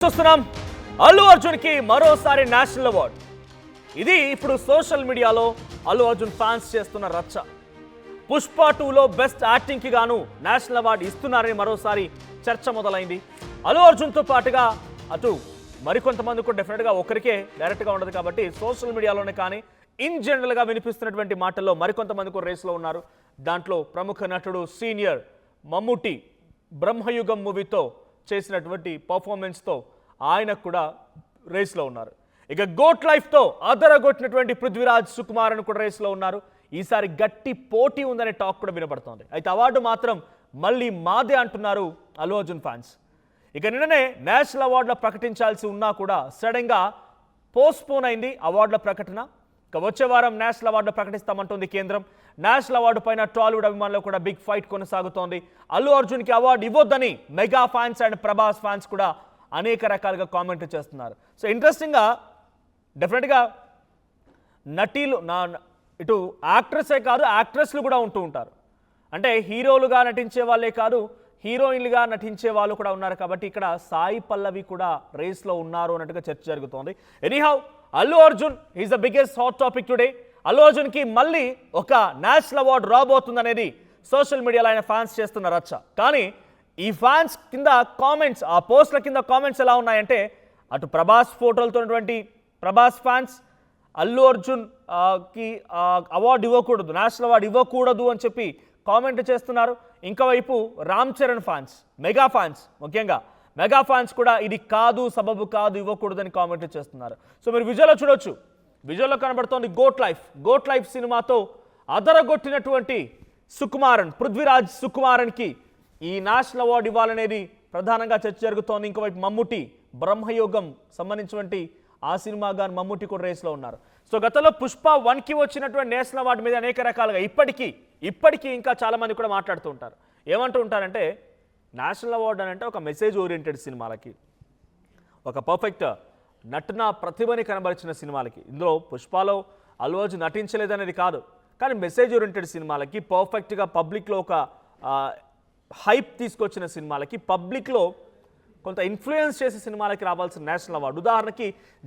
చూస్తున్నాం అల్లు అర్జున్ కి మరోసారి నేషనల్ అవార్డ్. ఇది ఇప్పుడు సోషల్ మీడియాలో అల్లు అర్జున్ ఫ్యాన్స్ చేస్తున్న రచ్చ. పుష్ప 2లో బెస్ట్ యాక్టింగ్ కి గాను నేషనల్ అవార్డు ఇస్తున్నారని మరోసారి చర్చ మొదలైంది. అల్లు అర్జున్ తో పాటుగా అటు మరికొంతమంది కూడా డెఫినెట్ గా ఒకరికే డైరెక్ట్ గా ఉండదు కాబట్టి సోషల్ మీడియాలోనే కానీ ఇన్ జనరల్ గా వినిపిస్తున్నటువంటి మాటల్లో మరికొంతమంది కూడా రేస్లో ఉన్నారు. దాంట్లో ప్రముఖ నటుడు సీనియర్ మమ్ముటి బ్రహ్మయుగం మూవీతో చేసినటువంటి పర్ఫార్మెన్స్తో ఆయన కూడా రేస్లో ఉన్నారు. ఇక గోట్ లైఫ్తో అదరగొట్టినటువంటి పృథ్వీరాజ్ సుకుమారన్ కూడా రేస్లో ఉన్నారు. ఈసారి గట్టి పోటీ ఉందనే టాక్ కూడా వినబడుతోంది. అయితే అవార్డు మాత్రం మళ్ళీ మాదే అంటున్నారు అల్లు అర్జున్ ఫ్యాన్స్. ఇక నిన్ననే నేషనల్ అవార్డుల ప్రకటించాల్సి ఉన్నా కూడా సడన్గా పోస్ట్పోన్ అయింది అవార్డుల ప్రకటన. ఇక వచ్చే వారం నేషనల్ అవార్డు ప్రకటిస్తామంటోంది కేంద్రం. నేషనల్ అవార్డు పైన టాలీవుడ్ అభిమానులు కూడా బిగ్ ఫైట్ కొనసాగుతోంది. అల్లు అర్జున్కి అవార్డు ఇవ్వొద్దని mega fans and Prabhas fans కూడా అనేక రకాలుగా కామెంట్లు చేస్తున్నారు. సో ఇంట్రెస్టింగ్గా డెఫినెట్గా నటీలు ఇటు యాక్ట్రెస్సే కాదు యాక్ట్రెస్లు కూడా ఉంటూ ఉంటారు. అంటే హీరోలుగా నటించే వాళ్ళే కాదు హీరోయిన్లుగా నటించే వాళ్ళు కూడా ఉన్నారు. కాబట్టి ఇక్కడ సాయి పల్లవి కూడా రేస్లో ఉన్నారు అన్నట్టుగా చర్చ జరుగుతోంది. Anyhow Allu Arjun is the biggest hot topic today. Allu అర్జున్కి మళ్ళీ ఒక నేషనల్ అవార్డు రాబోతుందనేది సోషల్ మీడియాలో ఆయన ఫ్యాన్స్ చేస్తున్న రచ్చ. కానీ ఈ ఫ్యాన్స్ కింద కామెంట్స్, ఆ పోస్టుల కింద కామెంట్స్ ఎలా ఉన్నాయంటే అటు ప్రభాస్ ఫోటోలతో ఉన్నటువంటి ప్రభాస్ ఫ్యాన్స్ అల్లు అర్జున్ కి అవార్డు ఇవ్వకూడదు, నేషనల్ అవార్డు ఇవ్వకూడదు అని చెప్పి కామెంట్ చేస్తున్నారు. ఇంకోవైపు Ram Charan fans, mega fans, ముఖ్యంగా మెగా ఫ్యాన్స్ కూడా ఇది కాదు, సబబు కాదు, ఇవ్వకూడదని కామెంట్ చేస్తున్నారు. సో మీరు విజువల్లో చూడొచ్చు, విజువల్లో కనబడుతోంది గోట్ లైఫ్ సినిమాతో అదరగొట్టినటువంటి సుకుమారన్, పృథ్వీరాజ్ సుకుమారన్కి ఈ నేషనల్ అవార్డు ఇవ్వాలనేది ప్రధానంగా చర్చ జరుగుతోంది. ఇంకోవైపు మమ్ముటి బ్రహ్మయోగం సంబంధించినటువంటి ఆ సినిమా గాని మమ్ముటి కూడా రేస్లో ఉన్నారు. సో గతంలో పుష్ప 1కి వచ్చినటువంటి నేషనల్ అవార్డు మీద అనేక రకాలుగా ఇప్పటికీ ఇంకా చాలామంది కూడా మాట్లాడుతూ ఉంటారు. ఏమంటూ ఉంటారంటే నేషనల్ అవార్డు అని అంటే ఒక మెసేజ్ ఓరియంటెడ్ సినిమాలకి, ఒక పర్ఫెక్ట్ నటన ప్రతిభని కనబరిచిన సినిమాలకి, ఇందులో పుష్పలో అల్లు అర్జున్ నటించలేదనేది కాదు, కానీ మెసేజ్ ఓరియంటెడ్ సినిమాలకి, పర్ఫెక్ట్గా పబ్లిక్లో ఒక హైప్ తీసుకొచ్చిన సినిమాలకి, పబ్లిక్లో కొంత ఇన్ఫ్లుయెన్స్ చేసే సినిమాలకి రావాల్సిన నేషనల్ అవార్డు. ఉదాహరణకి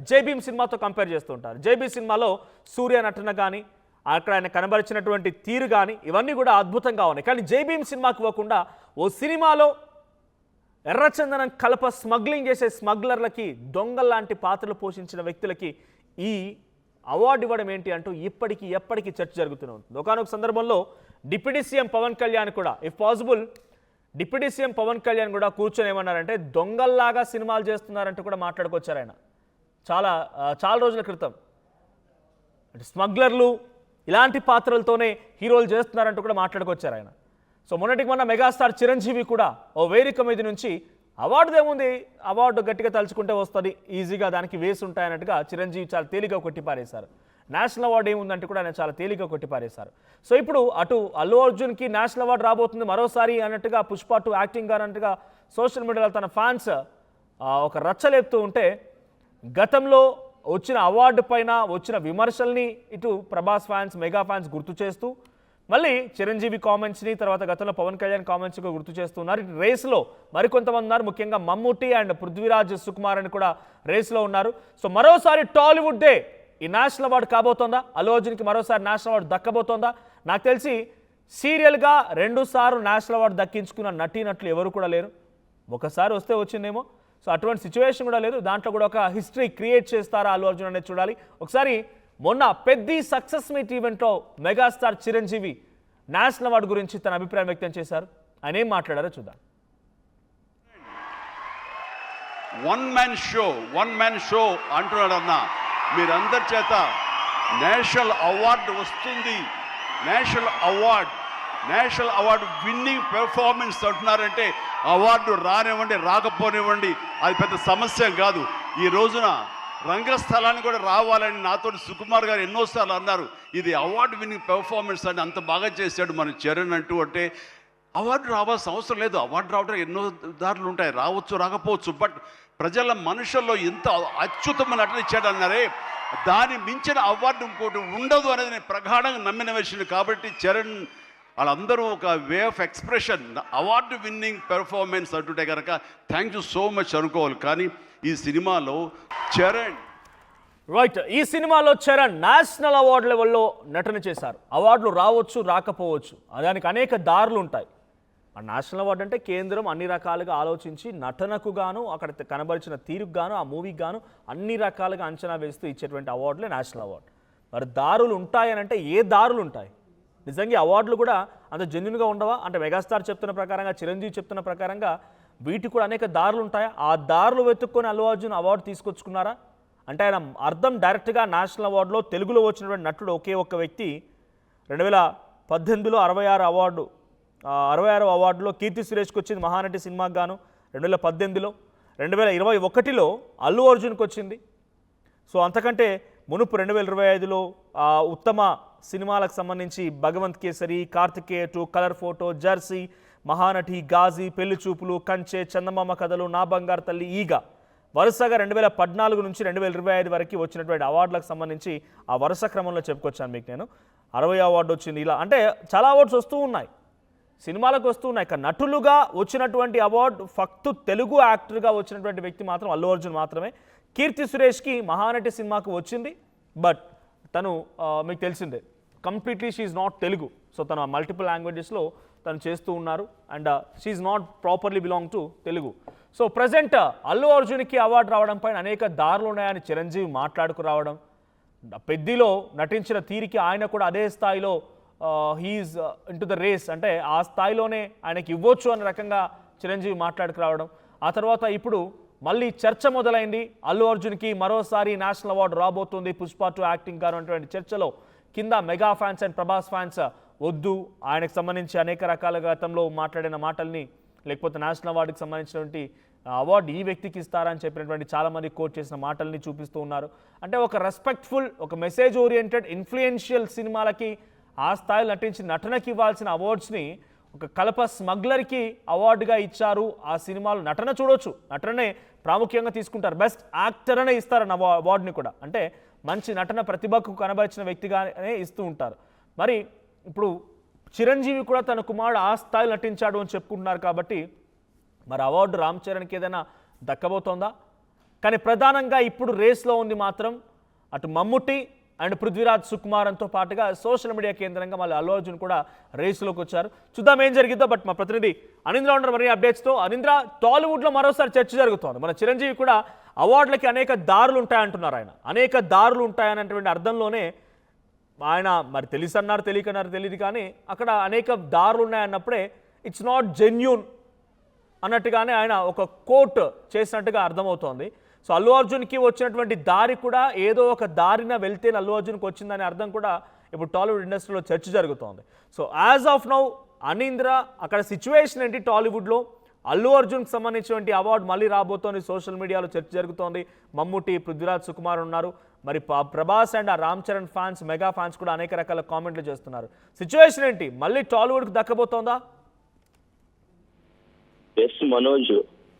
జైభీమ్ సినిమాతో కంపేర్ చేస్తుంటారు. జైభీమ్ సినిమాలో సూర్య నటన కానీ అక్కడ ఆయన కనబరిచినటువంటి తీరు కానీ ఇవన్నీ కూడా అద్భుతంగా ఉన్నాయి. కానీ జైభీమ్ సినిమాకి ఇవ్వకుండా ఓ సినిమాలో ఎర్రచందనం కలప స్మగ్లింగ్ చేసే స్మగ్లర్లకి, దొంగల్లాంటి పాత్రలు పోషించిన వ్యక్తులకి ఈ అవార్డు ఇవ్వడం ఏంటి అంటూ ఎప్పటికీ చర్చ జరుగుతూనే ఉంటుంది. ఒకనొక సందర్భంలో డిప్యూటీ సీఎం పవన్ కళ్యాణ్ కూడా if possible deputy CM Pawan Kalyan కూడా కూర్చొని ఏమన్నారంటే దొంగల్లాగా సినిమాలు చేస్తున్నారంటూ కూడా మాట్లాడుకొచ్చారు ఆయన చాలా రోజుల క్రితం. అంటే స్మగ్లర్లు ఇలాంటి పాత్రలతోనే హీరోలు చేస్తున్నారంటూ కూడా మాట్లాడుకొచ్చారు ఆయన. సో మొన్న మెగాస్టార్ చిరంజీవి కూడా ఓ వేదిక మీద నుంచి అవార్డుదేముంది, అవార్డు గట్టిగా తలుచుకుంటే వస్తుంది, ఈజీగా దానికి వేసి ఉంటాయన్నట్టుగా చిరంజీవి చాలా తేలిగ్గా కొట్టిపారేశారు. నేషనల్ అవార్డు ఏముందంటే కూడా ఆయన చాలా తేలిగ్గా కొట్టిపారేశారు. సో ఇప్పుడు అటు అల్లు అర్జున్కి నేషనల్ అవార్డు రాబోతుంది మరోసారి అన్నట్టుగా, పుష్ప 2 యాక్టింగ్ గారు అన్నట్టుగా సోషల్ మీడియాలో తన ఫ్యాన్స్ ఒక రచ్చలేపుతూ ఉంటే, గతంలో వచ్చిన అవార్డు పైన వచ్చిన విమర్శల్ని ఇటు ప్రభాస్ ఫ్యాన్స్, మెగా ఫ్యాన్స్ గుర్తు చేస్తూ మళ్ళీ చిరంజీవి కామెంట్స్ని, తర్వాత గతంలో పవన్ కళ్యాణ్ కామెంట్స్ కూడా గుర్తు చేస్తున్నారు. ఇటు రేస్లో మరికొంతమంది ఉన్నారు, ముఖ్యంగా మమ్ముటి అండ్ పృథ్వీరాజ్ సుకుమారన్ కూడా రేస్లో ఉన్నారు. సో మరోసారి టాలీవుడ్ డే ఈ నేషనల్ అవార్డు కాబోతోందా? అల్లు అర్జున్కి మరోసారి నేషనల్ అవార్డు దక్కబోతోందా? నాకు తెలిసి సీరియల్గా 2 సార్లు నేషనల్ అవార్డు దక్కించుకున్న నటీనటులు ఎవరు కూడా లేరు. ఒకసారి వస్తే వచ్చిందేమో. సో అటువంటి సిచ్యువేషన్ కూడా లేదు. దాంట్లో కూడా ఒక హిస్టరీ క్రియేట్ చేస్తారా అల్లు అర్జున్ అనేది చూడాలి. ఒకసారి మొన్న పెద్ద సక్సెస్ మీట్ ఈవెంట్లో మెగాస్టార్ చిరంజీవి నేషనల్ అవార్డు గురించి తన అభిప్రాయం వ్యక్తం చేశారు. ఆయన ఏం మాట్లాడారో చూద్దాం. వన్ మ్యాన్ షో అంటున్నాడన్నా, మీరందరి చేత నేషనల్ అవార్డు వస్తుంది, నేషనల్ అవార్డు విన్నింగ్ పెర్ఫార్మెన్స్ అంటున్నారంటే అవార్డు రానివ్వండి రాకపోనివ్వండి అది పెద్ద సమస్య కాదు. ఈ రోజున రంగస్థలాన్ని కూడా రావాలని నాతో సుకుమార్ గారు ఎన్నోసార్లు అన్నారు. ఇది అవార్డు విన్నింగ్ పెర్ఫార్మెన్స్ అని అంత బాగా చేశాడు మన చరణ్ అంటూ. అంటే అవార్డు రావాల్సిన అవసరం లేదు, అవార్డు రావడం ఎన్నో దారులు ఉంటాయి, రావచ్చు రాకపోవచ్చు. బట్ ప్రజల మనుషుల్లో ఎంత అత్యుత్తమ నటన ఇచ్చాడన్నారే, దాన్ని మించిన అవార్డు ఇంకోటి ఉండదు అనేది నేను ప్రగాఢంగా నమ్మిన విషయం. కాబట్టి చరణ్ వాళ్ళందరూ ఒక way of expression, award winning performance అంటుంటే కనుక థ్యాంక్ యూ సో మచ్ అనుకోవాలి. కానీ ఈ సినిమాలో చరణ్ రైట్, ఈ సినిమాలో చరణ్ నేషనల్ అవార్డు లెవెల్లో నటన చేశారు. అవార్డులు రావచ్చు, రాకపోవచ్చు, దానికి అనేక దారులు ఉంటాయి. ఆ నేషనల్ అవార్డు అంటే కేంద్రం అన్ని రకాలుగా ఆలోచించి నటనకు గాను, అక్కడ కనబరిచిన తీరుకు గాను, ఆ మూవీకి గాను అన్ని రకాలుగా అంచనా వేస్తూ ఇచ్చేటువంటి అవార్డులే నేషనల్ అవార్డు. మరి దారులు ఉంటాయనంటే ఏ దారులు ఉంటాయి? నిజంగా అవార్డులు కూడా అంత జెన్యున్గా ఉండవా? అంటే మెగాస్టార్ చెప్తున్న ప్రకారంగా, చిరంజీవి చెప్తున్న ప్రకారంగా వీటికి కూడా అనేక దారులు ఉంటాయా? ఆ దారులు వెతుక్కొని అల్లు అర్జున్ అవార్డు తీసుకొచ్చుకున్నారా? అంటే ఆయన అర్థం డైరెక్ట్గా నేషనల్ అవార్డులో తెలుగులో వచ్చినటువంటి నటుడు ఒకే ఒక్క వ్యక్తి 2018లో 66 అవార్డులో కీర్తి సురేష్కి వచ్చింది మహానటి సినిమాకి గాను 2018లో, 2021లో అల్లు అర్జున్కి వచ్చింది. సో అంతకంటే మునుపు 2025లో ఉత్తమ సినిమాలకు సంబంధించి Bhagavanth Kesari, Karthikeya 2, colour photo, Jersey, Mahanati, Ghazi, Pelli Choopulu, కంచె, చందమామ కథలు, నా బంగారు తల్లి, ఈగ వరుసగా 2014 నుంచి 2025 వరకు వచ్చినటువంటి అవార్డులకు సంబంధించి ఆ వరుస క్రమంలో చెప్పుకొచ్చాను మీకు నేను. 60 అవార్డు వచ్చింది. ఇలా అంటే చాలా అవార్డ్స్ వస్తూ ఉన్నాయి, సినిమాలకు వస్తూ ఉన్నాయి. కానీ నటులుగా వచ్చినటువంటి అవార్డు ఫక్తు తెలుగు యాక్టర్గా వచ్చినటువంటి వ్యక్తి మాత్రం అల్లు అర్జున్ మాత్రమే. కీర్తి సురేష్కి మహానటి సినిమాకు వచ్చింది, బట్ తను మీకు తెలిసిందే completely she's not Telugu. So తను మల్టిపుల్ లాంగ్వేజెస్లో తను చేస్తూ ఉన్నారు and she's not properly belong to Telugu. So present Allu అర్జున్కి అవార్డు రావడం పైన అనేక దారులు ఉన్నాయని చిరంజీవి మాట్లాడుకు రావడం, పెద్దిలో నటించిన తీరికి ఆయన కూడా అదే స్థాయిలో హీఈస్ ఇంటు ద రేస్, అంటే ఆ స్థాయిలోనే ఆయనకి ఇవ్వచ్చు అనే రకంగా చిరంజీవి మాట్లాడుకు రావడం. ఆ తర్వాత ఇప్పుడు మళ్ళీ చర్చ మొదలైంది. అల్లు అర్జున్కి మరోసారి నేషనల్ అవార్డు రాబోతుంది పుష్ప 2 యాక్టింగ్ గాను అటువంటి చర్చలో కింద mega fans and Prabhas fans వద్దు, ఆయనకు సంబంధించి అనేక రకాల గతంలో మాట్లాడిన మాటల్ని, లేకపోతే నేషనల్ అవార్డుకి సంబంధించినటువంటి అవార్డు ఈ వ్యక్తికి ఇస్తారని చెప్పినటువంటి చాలామంది కోట్ చేసిన మాటల్ని చూపిస్తూ ఉన్నారు. అంటే ఒక రెస్పెక్ట్ఫుల్, ఒక మెసేజ్ ఓరియంటెడ్, ఇన్ఫ్లుయెన్షియల్ సినిమాలకి ఆ స్థాయిలో నటించి నటనకి ఇవ్వాల్సిన అవార్డ్స్ని ఒక కలప స్మగ్లర్కి అవార్డుగా ఇచ్చారు. ఆ సినిమాలో నటన చూడొచ్చు, నటననే ప్రాముఖ్యంగా తీసుకుంటారు, బెస్ట్ యాక్టర్ అనే ఇస్తారన్న అవార్డుని కూడా, అంటే మంచి నటన ప్రతిభకు కనబరిచిన వ్యక్తిగానే ఇస్తూ ఉంటారు. మరి ఇప్పుడు చిరంజీవి కూడా తన కుమారుడు ఆ స్థాయిలో నటించాడు అని చెప్పుకుంటున్నారు. కాబట్టి మరి అవార్డు రామ్ చరణ్కి ఏదైనా దక్కబోతోందా? కానీ ప్రధానంగా ఇప్పుడు రేస్లో ఉంది మాత్రం అటు మమ్ముట్టి అండ్ పృథ్వీరాజ్ సుకుమారంతో పాటుగా సోషల్ మీడియా కేంద్రంగా మళ్ళీ అల్లు అర్జున్ కూడా రేసులోకి వచ్చారు. చూద్దాం ఏం జరిగిందో. బట్ మా ప్రతినిధి అనింద్ర ఉన్నారు మరి అప్డేట్స్తో. అనింద్ర, టాలీవుడ్లో మరోసారి చర్చ జరుగుతోంది. మన చిరంజీవి కూడా అవార్డులకి అనేక దారులు ఉంటాయంటున్నారు. ఆయన అనేక దారులు ఉంటాయనేటువంటి అర్థంలోనే ఆయన మరి తెలుసన్నారు, తెలియకన్నారు తెలియదు, కానీ అక్కడ అనేక దారులు ఉన్నాయన్నప్పుడే ఇట్స్ నాట్ జెన్యూన్ అన్నట్టుగానే ఆయన ఒక కోట్ చేసినట్టుగా అర్థమవుతోంది. సో అల్లు అర్జున్కి వచ్చినటువంటి దారి కూడా ఏదో ఒక దారిన వెళ్తే అల్లు అర్జున్కి వచ్చిందనే అర్థం కూడా ఇప్పుడు టాలీవుడ్ ఇండస్ట్రీలో చర్చ జరుగుతోంది. సో యాజ్ ఆఫ్ నౌ అనింద్ర, అక్కడ సిచ్యువేషన్ ఏంటి టాలీవుడ్లో? అల్లు అర్జున్కి సంబంధించినటువంటి అవార్డు మళ్ళీ రాబోతోంది, సోషల్ మీడియాలో చర్చ జరుగుతోంది. మమ్ముట్టి, పృథ్వీరాజ్ సుకుమార్ ఉన్నారు, మరి ప్రభాస్ అండ్ ఆ Ram Charan fans, mega fans కూడా అనేక రకాల కామెంట్లు చేస్తున్నారు. సిచ్యువేషన్ ఏంటి? మళ్ళీ టాలీవుడ్కి దక్కబోతోందా? ఎస్ మనోజ్,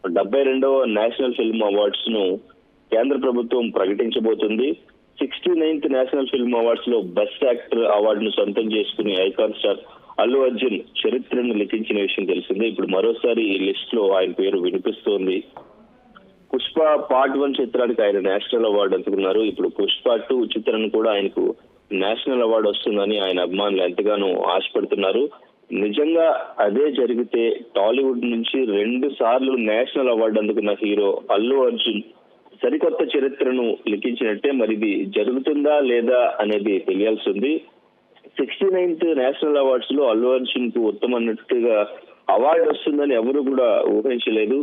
72వ నేషనల్ ఫిల్మ్ అవార్డ్స్ ను కేంద్ర ప్రభుత్వం ప్రకటించబోతుంది. 69th నేషనల్ ఫిల్మ్ అవార్డ్స్ లో బెస్ట్ యాక్టర్ అవార్డును సొంతం చేసుకుని ఐకాన్ స్టార్ అల్లు అర్జున్ చరిత్రను లిఖించిన విషయం తెలిసిందే. ఇప్పుడు మరోసారి ఈ లిస్ట్ లో ఆయన పేరు వినిపిస్తోంది. పుష్ప పార్ట్ 1 చిత్రానికి ఆయన నేషనల్ అవార్డు అందుకున్నారు. ఇప్పుడు పుష్ప 2 చిత్రాన్ని కూడా ఆయనకు నేషనల్ అవార్డు వస్తుందని ఆయన అభిమానులు ఎంతగానో ఆశపడుతున్నారు. నిజంగా అదే జరిగితే టాలీవుడ్ నుంచి 2 సార్లు నేషనల్ అవార్డు అందుకున్న హీరో అల్లు అర్జున్ సరికొత్త చరిత్రను లిఖించినట్టే. మరి ఇది జరుగుతుందా లేదా అనేది తెలియాల్సి ఉంది. 69th నేషనల్ అవార్డ్స్ లో అల్లు అర్జున్ కు ఉత్తమ నటుడిగా అవార్డు వస్తుందని ఎవరు కూడా ఊహించలేదు.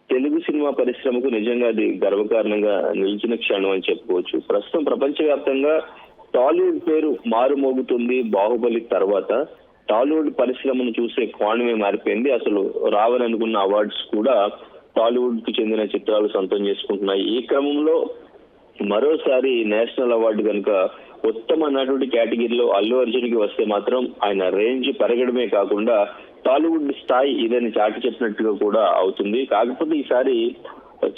తెలుగు సినిమా పరిశ్రమకు నిజంగా అది గర్వకారణంగా నిలిచిన క్షణం అని చెప్పుకోవచ్చు. ప్రస్తుతం ప్రపంచవ్యాప్తంగా టాలీవుడ్ పేరు మారుమోగుతుంది. బాహుబలి తర్వాత టాలీవుడ్ పరిశ్రమను చూసే కోణమే మారిపోయింది. అసలు రావాలనుకున్న అవార్డ్స్ కూడా టాలీవుడ్ కు చెందిన చిత్రాలు సొంతం చేసుకుంటున్నాయి. ఈ క్రమంలో మరోసారి నేషనల్ అవార్డు కనుక ఉత్తమ నటుడి కేటగిరీలో అల్లు అర్జున్ కి వస్తే మాత్రం ఆయన రేంజ్ పెరగడమే కాకుండా టాలీవుడ్ స్థాయి ఇదని చాటి చెప్పినట్టుగా కూడా అవుతుంది. కాకపోతే ఈసారి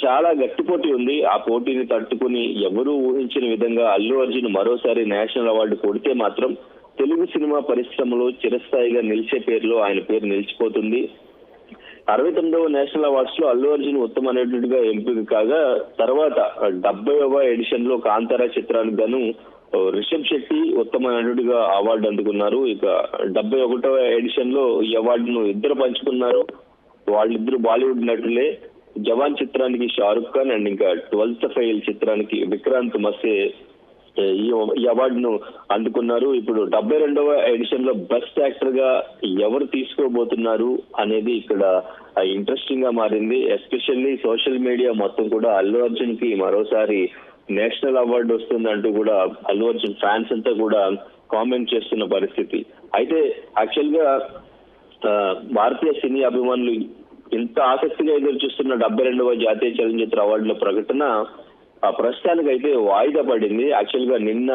చాలా గట్టి పోటీ ఉంది. ఆ పోటీని తట్టుకుని ఎవరూ ఊహించిన విధంగా అల్లు అర్జున్ మరోసారి నేషనల్ అవార్డు కొడితే మాత్రం తెలుగు సినిమా పరిశ్రమలో చిరస్థాయిగా నిలిచే పేరులో ఆయన పేరు నిలిచిపోతుంది. 69వ నేషనల్ అవార్డ్స్ లో అల్లు అర్జున్ ఉత్తమ నటుడిగా ఎంపిక కాగా, తర్వాత 70వ ఎడిషన్ లో కాంతారా చిత్రానికి గాను రిషబ్ శెట్టి ఉత్తమ నటుడిగా అవార్డు అందుకున్నారు. ఇక 71వ ఎడిషన్ లో ఈ అవార్డును ఇద్దరు పంచుకున్నారు. వాళ్ళిద్దరు బాలీవుడ్ నటులే. జవాన్ చిత్రానికి షారుఖ్ ఖాన్ అండ్ ఇంకా 12th ఫెయిల్ చిత్రానికి విక్రాంత్ మస్సే ఈ అవార్డును అందుకున్నారు. ఇప్పుడు 72వ ఎడిషన్ లో బెస్ట్ యాక్టర్ గా ఎవరు తీసుకోబోతున్నారు అనేది ఇక్కడ ఇంట్రెస్టింగ్ గా మారింది. ఎస్పెషల్లీ సోషల్ మీడియా మొత్తం కూడా అల్లు అర్జున్ కి మరోసారి నేషనల్ అవార్డు వస్తుందంటూ కూడా అల్లు అర్జున్ ఫ్యాన్స్ అంతా కూడా కామెంట్ చేస్తున్న పరిస్థితి. అయితే యాక్చువల్ గా భారతీయ సినీ అభిమానులు ఇంత ఆసక్తిగా ఎదురు చూస్తున్న 72వ జాతీయ చలనచిత్ర అవార్డుల ప్రకటన ప్రస్తుతానికైతే వాయిదా పడింది. యాక్చువల్ గా నిన్న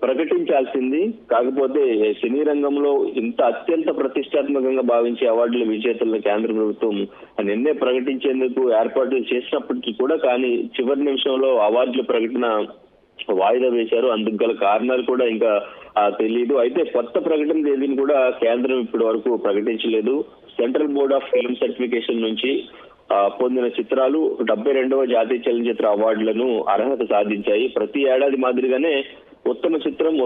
ప్రకటించాల్సింది. కాకపోతే సినీ రంగంలో ఇంత అత్యంత ప్రతిష్టాత్మకంగా భావించే అవార్డుల విజేతలను కేంద్ర ప్రభుత్వం నిన్నే ప్రకటించేందుకు ఏర్పాట్లు చేసినప్పటికీ కూడా కానీ చివరి నిమిషంలో అవార్డుల ప్రకటన వాయిదా వేశారు. అందుకు గల కారణాలు కూడా ఇంకా తెలియదు. అయితే కొత్త ప్రకటన తేదీని కూడా కేంద్రం ఇప్పటి వరకు ప్రకటించలేదు. Central board of film certification నుంచి పొందిన చిత్రాలు 72వ జాతీయ చలనచిత్ర అవార్డులను అర్హత సాధించాయి. ప్రతి ఏడాది మాదిరిగానే ఉత్తమ చిత్రం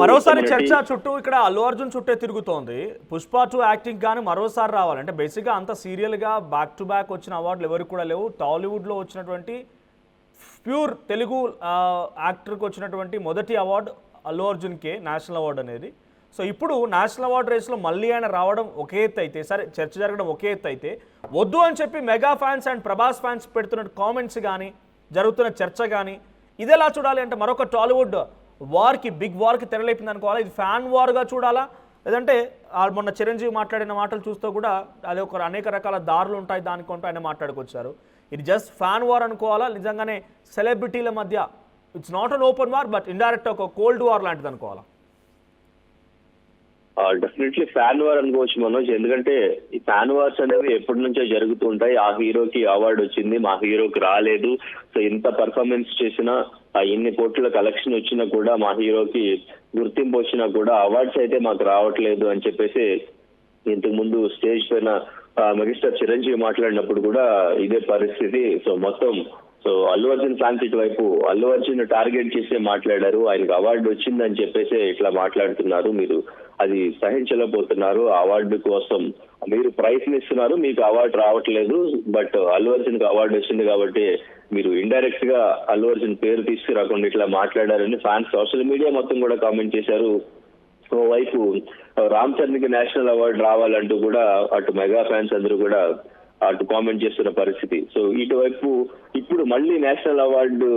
మరోసారి చర్చ చుట్టూ ఇక్కడ అల్లు అర్జున్ చుట్టే తిరుగుతోంది. పుష్ప 2 యాక్టింగ్ కానీ మరోసారి రావాలి అంటే బేసిక్ గా అంత సీరియల్ గా బ్యాక్ టు బ్యాక్ వచ్చిన అవార్డులు ఎవరికి కూడా లేవు. టాలీవుడ్ లో వచ్చినటువంటి ప్యూర్ తెలుగు యాక్టర్కి వచ్చినటువంటి మొదటి అవార్డు అల్లు అర్జున్కే నేషనల్ అవార్డు అనేది. సో ఇప్పుడు నేషనల్ అవార్డు రేస్లో మళ్ళీ ఆయన రావడం ఒకే ఎత్తు అయితే, సరే చర్చ జరగడం ఒకే ఎత్తు అయితే, వద్దు అని చెప్పి mega fans and Prabhas fans పెడుతున్న కామెంట్స్ కానీ జరుగుతున్న చర్చ కానీ ఇది ఎలా చూడాలి అంటే మరొక టాలీవుడ్ వార్కి బిగ్ వార్కి తెరలేపింది అనుకోవాలా? ఇది ఫ్యాన్ వార్గా చూడాలా? లేదంటే మొన్న చిరంజీవి మాట్లాడిన మాటలు చూస్తూ కూడా అది ఒక అనేక రకాల దారులు ఉంటాయి దానికంటూ ఆయన మాట్లాడుకొచ్చారు. ఇది జస్ట్ ఫ్యాన్ వార్ అనుకోవాలా? నిజంగానే సెలబ్రిటీల మధ్య it's not an open war but indirect ఒక కోల్డ్ వార్ లాంటిది అనుకోవాలా? డెఫినెట్లీ ఫ్యాన్ వార్ అనుకోవచ్చు మనోజ్. ఎందుకంటే ఈ ఫ్యాన్ వార్స్ అనేవి ఎప్పటి నుంచో జరుగుతూ ఉంటాయి. ఆ హీరోకి అవార్డు వచ్చింది, మా హీరోకి రాలేదు. సో ఇంత పర్ఫార్మెన్స్ చేసినా, ఇన్ని కోట్ల కలెక్షన్ వచ్చినా కూడా, మా హీరోకి గుర్తింపు వచ్చినా కూడా అవార్డ్స్ అయితే మాకు రావట్లేదు అని చెప్పేసి ఇంతకు ముందు స్టేజ్ పైన మెగాస్టార్ చిరంజీవి మాట్లాడినప్పుడు కూడా ఇదే పరిస్థితి. సో అల్లు అర్జున్ ఫ్యాన్స్ ఇటువైపు అల్లు అర్జున్ టార్గెట్ చేసే మాట్లాడారు. ఆయనకు అవార్డు వచ్చిందని చెప్పేసి ఇట్లా మాట్లాడుతున్నారు. మీరు అది సహించలేకపోతున్నారు. అవార్డు కోసం మీరు ప్రయత్నిస్తున్నారు, మీకు అవార్డు రావట్లేదు. బట్ అల్లు అర్జున్ కి అవార్డు వచ్చింది కాబట్టి మీరు ఇండైరెక్ట్ గా అల్లు అర్జున్ పేరు తీసుకురాకుండా ఇట్లా మాట్లాడారని ఫ్యాన్స్ సోషల్ మీడియా మొత్తం కూడా కామెంట్ చేశారు. ఓవైపు రామ్ చరణ్కి నేషనల్ అవార్డు రావాలంటూ కూడా అటు మెగా ఫ్యాన్స్ అందరూ కూడా అటు కామెంట్ చేస్తున్న పరిస్థితి. సో ఇటువైపు ఇప్పుడు మళ్ళీ నేషనల్ అవార్డు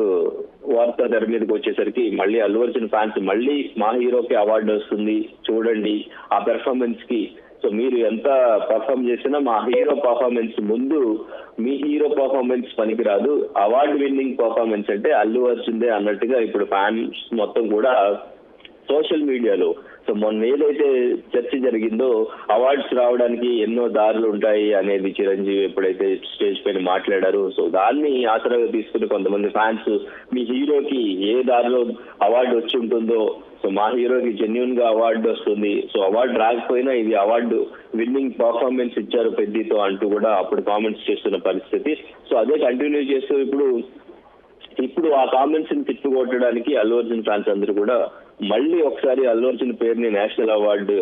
వార్త తెర మీదకి వచ్చేసరికి మళ్ళీ అల్లు అర్జున్ ఫ్యాన్స్ మళ్ళీ మా హీరోకి అవార్డు వస్తుంది చూడండి ఆ పెర్ఫార్మెన్స్ కి. సో మీరు ఎంత పర్ఫార్మ్ చేసినా మా హీరో పర్ఫార్మెన్స్ ముందు మీ హీరో పర్ఫార్మెన్స్ పనికిరాదు. అవార్డు విన్నింగ్ పర్ఫార్మెన్స్ అంటే అల్లు అర్జున్దే అన్నట్టుగా ఇప్పుడు ఫ్యాన్స్ మొత్తం కూడా సోషల్ మీడియాలో. సో మొన్న ఏదైతే చర్చ జరిగిందో అవార్డ్స్ రావడానికి ఎన్నో దారులు ఉంటాయి అనేది చిరంజీవి ఎప్పుడైతే స్టేజ్ పైన మాట్లాడారు, సో దాన్ని ఆసరాగా తీసుకుని కొంతమంది ఫ్యాన్స్ మీ హీరోకి ఏ దారిలో అవార్డు వచ్చి ఉంటుందో, సో మా హీరోకి జెన్యున్ గా అవార్డు వస్తుంది, సో అవార్డు రాకపోయినా ఇది అవార్డు విన్నింగ్ పర్ఫార్మెన్స్ ఇచ్చారు పెద్దతో అంటూ కూడా అప్పుడు కామెంట్స్ చేస్తున్న పరిస్థితి. సో అదే కంటిన్యూ చేస్తూ ఇప్పుడు ఆ కామెంట్స్ ని తిప్పుకొట్టడానికి అల్లు అర్జున్ ఫ్యాన్స్ అందరూ కూడా మళ్ళీ ఒకసారి అల్లు అర్జున్ పేరుని నేషనల్ అవార్డు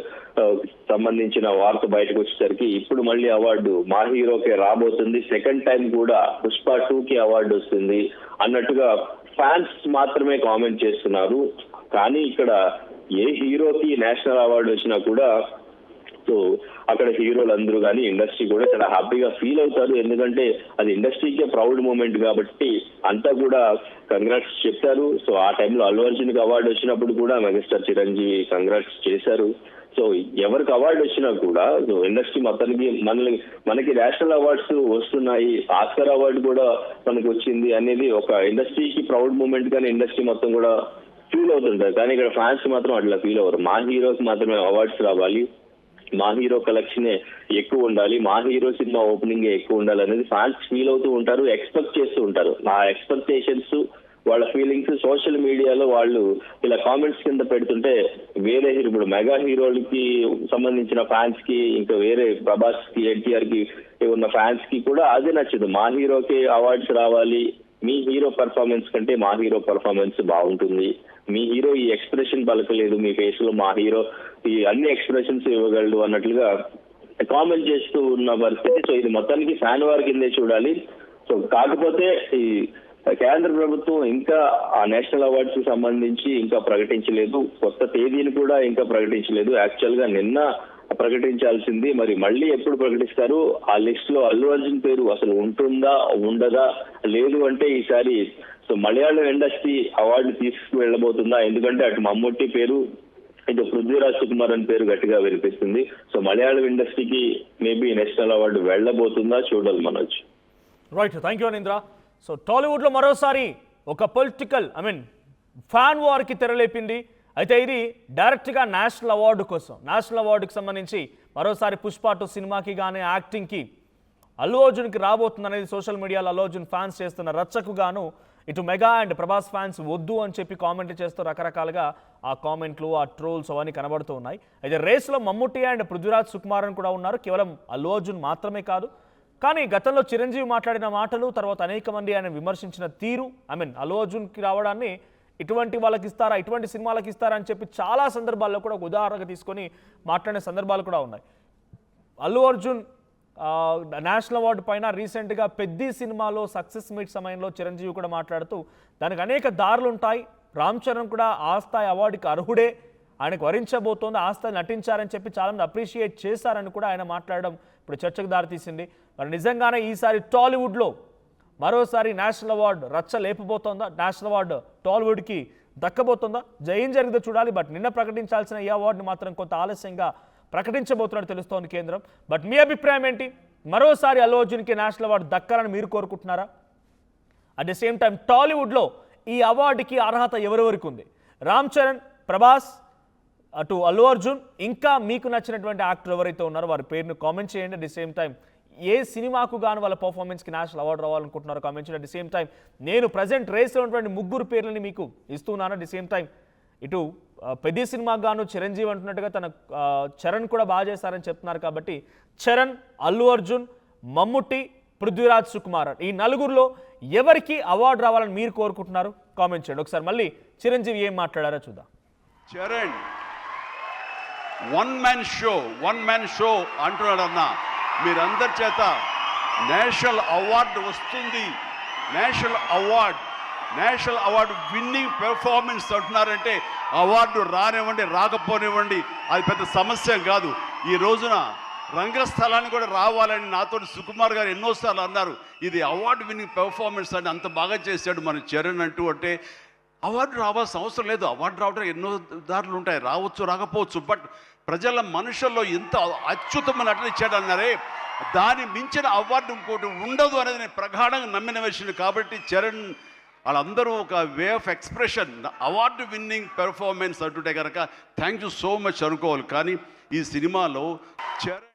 సంబంధించిన వార్త బయటకు వచ్చేసరికి ఇప్పుడు మళ్ళీ అవార్డు మా హీరోకే రాబోతుంది, సెకండ్ టైం కూడా పుష్ప 2కి అవార్డు వస్తుంది అన్నట్టుగా ఫ్యాన్స్ మాత్రమే కామెంట్ చేస్తున్నారు. కానీ ఇక్కడ ఏ హీరోకి నేషనల్ అవార్డు వచ్చినా కూడా సో అక్కడ హీరోలందరూ కానీ ఇండస్ట్రీ కూడా చాలా హ్యాపీగా ఫీల్ అవుతారు. ఎందుకంటే అది ఇండస్ట్రీకే ప్రౌడ్ మూమెంట్ కాబట్టి అంతా కూడా కంగ్రాట్స్ చెప్తారు. సో ఆ టైంలో అల్లు అర్జున్కి అవార్డు వచ్చినప్పుడు కూడా మెగాస్టార్ చిరంజీవి కంగ్రాట్స్ చేశారు. సో ఎవరికి అవార్డు వచ్చినా కూడా ఇండస్ట్రీ మొత్తానికి మనకి నేషనల్ అవార్డ్స్ వస్తున్నాయి, ఆస్కర్ అవార్డు కూడా మనకు వచ్చింది అనేది ఒక ఇండస్ట్రీకి ప్రౌడ్ మూమెంట్ గానే ఇండస్ట్రీ మొత్తం కూడా ఫీల్ అవుతుంటారు. కానీ ఇక్కడ ఫ్యాన్స్ మాత్రం అట్లా ఫీల్ అవ్వరు. మా హీరోకి మాత్రమే అవార్డ్స్ రావాలి, మా హీరో కలెక్షన్ ఎక్కువ ఉండాలి, మా హీరో సినిమా ఓపెనింగ్ ఎక్కువ ఉండాలి అనేది ఫ్యాన్స్ ఫీల్ అవుతూ ఉంటారు, ఎక్స్పెక్ట్ చేస్తూ ఉంటారు. ఆ ఎక్స్పెక్టేషన్స్ వాళ్ళ ఫీలింగ్స్ సోషల్ మీడియాలో వాళ్ళు ఇలా కామెంట్స్ కింద పెడుతుంటే వేరే హీరో, ఇప్పుడు మెగా హీరోలకి సంబంధించిన ఫ్యాన్స్ కి, ఇంకా వేరే ప్రభాస్ కి, ఎన్టీఆర్ కి ఉన్న ఫ్యాన్స్ కి కూడా అదే నచ్చదు. మా హీరోకి అవార్డ్స్ రావాలి, మీ హీరో పర్ఫార్మెన్స్ కంటే మా హీరో పర్ఫార్మెన్స్ బాగుంటుంది, మీ హీరో ఈ ఎక్స్ప్రెషన్ పలకలేదు మీ ఫేస్ లో, మా హీరో ఈ అన్ని ఎక్స్ప్రెషన్స్ ఇవ్వగలడు అన్నట్లుగా కామెంట్ చేస్తూ ఉన్న పరిస్థితి. సో ఇది మొత్తానికి ఫ్యాన్ వార్ కిందే చూడాలి. సో కాకపోతే ఈ కేంద్ర ప్రభుత్వం ఇంకా ఆ నేషనల్ అవార్డ్స్ కి సంబంధించి ఇంకా ప్రకటించలేదు, కొత్త తేదీని కూడా ఇంకా ప్రకటించలేదు. యాక్చువల్ గా నిన్న ప్రకటించాల్సింది, మరి మళ్ళీ ఎప్పుడు ప్రకటిస్తారు? ఆ లిస్ట్ లో అల్లు అర్జున్ పేరు అసలు ఉంటుందా ఉండదా? లేదు అంటే ఈసారి సో మలయాళం ఇండస్ట్రీ అవార్డు తీసుకువెళ్ళబోతుందా? ఎందుకంటే అటు మమ్ముట్టి పేరు, ఇటు పృథ్వీరాజ్ సుకుమార్ అని పేరు గట్టిగా వినిపిస్తుంది. సో మలయాళం ఇండస్ట్రీకి మేబీ నేషనల్ అవార్డు వెళ్ళబోతుందా చూడాలి Manoj. Right, thank you Anindra. So టాలీవుడ్లో మరోసారి ఒక పొలిటికల్ ఫ్యాన్ వార్కి తెరలేపింది. అయితే ఇది డైరెక్ట్గా నేషనల్ అవార్డు కోసం, నేషనల్ అవార్డుకి సంబంధించి మరోసారి పుష్ప 2 సినిమాకి కానీ యాక్టింగ్కి అల్లు అర్జున్కి రాబోతుంది అనేది సోషల్ మీడియాలో అల్లు అర్జున్ ఫ్యాన్స్ చేస్తున్న రచ్చకు గాను ఇటు మెగా అండ్ ప్రభాస్ ఫ్యాన్స్ వద్దు అని చెప్పి కామెంట్ చేస్తూ రకరకాలుగా ఆ కామెంట్లు, ఆ ట్రోల్స్ అవన్నీ కనబడుతూ ఉన్నాయి. అయితే రేస్లో మమ్ముట్టి అండ్ పృథ్వీరాజ్ సుకుమార్ అని కూడా ఉన్నారు. కేవలం అల్లు అర్జున్ మాత్రమే కాదు, కానీ గతంలో చిరంజీవి మాట్లాడిన మాటలు, తర్వాత అనేక మంది ఆయన విమర్శించిన తీరు, అల్లు అర్జున్కి రావడాన్ని ఇటువంటి వాళ్ళకి ఇస్తారా, ఇటువంటి సినిమాలకు ఇస్తారా అని చెప్పి చాలా సందర్భాల్లో కూడా ఒక ఉదాహరణగా తీసుకొని మాట్లాడిన సందర్భాలు కూడా ఉన్నాయి. అల్లు అర్జున్ నేషనల్ అవార్డు పైన రీసెంట్గా పెద్ది సినిమాలో సక్సెస్ మీట్ సమయంలో చిరంజీవి కూడా మాట్లాడుతూ దానికి అనేక దారులు ఉంటాయి, రామ్ చరణ్ కూడా ఆ స్థాయి అవార్డుకి అర్హుడే, ఆయనకు వరించబోతోంది, ఆ స్థాయి నటించారని చెప్పి చాలామంది అప్రిషియేట్ చేశారని కూడా ఆయన మాట్లాడడం ఇప్పుడు చర్చకు దారితీసింది. మరి నిజంగానే ఈసారి టాలీవుడ్లో మరోసారి నేషనల్ అవార్డు రచ్చ లేపబోతోందా? National award టాలీవుడ్కి దక్కబోతోందా? ఏం జరిగిందో చూడాలి. బట్ నిన్న ప్రకటించాల్సిన ఈ అవార్డుని మాత్రం కొంత ఆలస్యంగా ప్రకటించబోతున్నట్టు తెలుస్తోంది కేంద్రం. బట్ మీ అభిప్రాయం ఏంటి? మరోసారి అల్లు అర్జున్కి నేషనల్ అవార్డు దక్కాలని మీరు కోరుకుంటున్నారా? అట్ ది సేమ్ టైం టాలీవుడ్లో ఈ అవార్డుకి అర్హత ఎవరెవరికి ఉంది? రామ్ చరణ్, ప్రభాస్, అటు అల్లు అర్జున్, ఇంకా మీకు నచ్చినటువంటి యాక్టర్ ఎవరైతే ఉన్నారో వారి పేరును కామెంట్ చేయండి. అట్ ది సేమ్ టైం ఏ సినిమాకు గాను వాళ్ళ పర్ఫార్మెన్స్కి నేషనల్ అవార్డు రావాలనుకుంటున్నారో కామెంట్ చేయండి. అట్ ది సేమ్ టైం నేను ప్రజెంట్ రేస్లో ఉన్నటువంటి 3 పేర్లని మీకు ఇస్తున్నాను. అట్ ది సేమ్ టైం ఇటు పెద్ద సినిమాకు గాను చిరంజీవి అంటున్నట్టుగా తన చరణ్ కూడా బాగా చేశారని చెప్తున్నారు. కాబట్టి చరణ్, అల్లు అర్జున్, మమ్ముట్టి, పృథ్వీరాజ్ సుకుమార్, ఈ 4గురిలో ఎవరికి అవార్డు రావాలని మీరు కోరుకుంటున్నారు కామెంట్ చేయండి. ఒకసారి మళ్ళీ చిరంజీవి ఏం మాట్లాడారో చూద్దాం. చరణ్ వన్ మ్యాన్ షో అంటున్నాడన్నా, మీరందరి చేత నేషనల్ అవార్డు వస్తుంది, నేషనల్ అవార్డు విన్నింగ్ పెర్ఫార్మెన్స్ అంటున్నారంటే అవార్డు రానివ్వండి రాకపోనివ్వండి అది పెద్ద సమస్య కాదు. ఈ రోజున రంగస్థలాన్ని కూడా రావాలని నాతో సుకుమార్ గారు ఎన్నోసార్లు అన్నారు. ఇది అవార్డు విన్నింగ్ పెర్ఫార్మెన్స్ అని అంత బాగా చేశాడు మన చరణ్ అంటే అవార్డు రావాల్సిన అవసరం లేదు. అవార్డు రావడం ఎన్నో దారులు ఉంటాయి, రావచ్చు రాకపోవచ్చు. బట్ ప్రజల మనుషుల్లో ఎంత అత్యుత్తమ నటన ఇచ్చాడు అన్నారే, దాని మించిన అవార్డు ఇంకోటి ఉండదు అనేది నేను ప్రగాఢంగా నమ్మిన విషయం. కాబట్టి చరణ్ వాళ్ళందరూ ఒక way of expression, award winning performance అంటుంటే కనుక థ్యాంక్ యూ సో మచ్ అనుకోవాలి. కానీ ఈ సినిమాలో చరణ్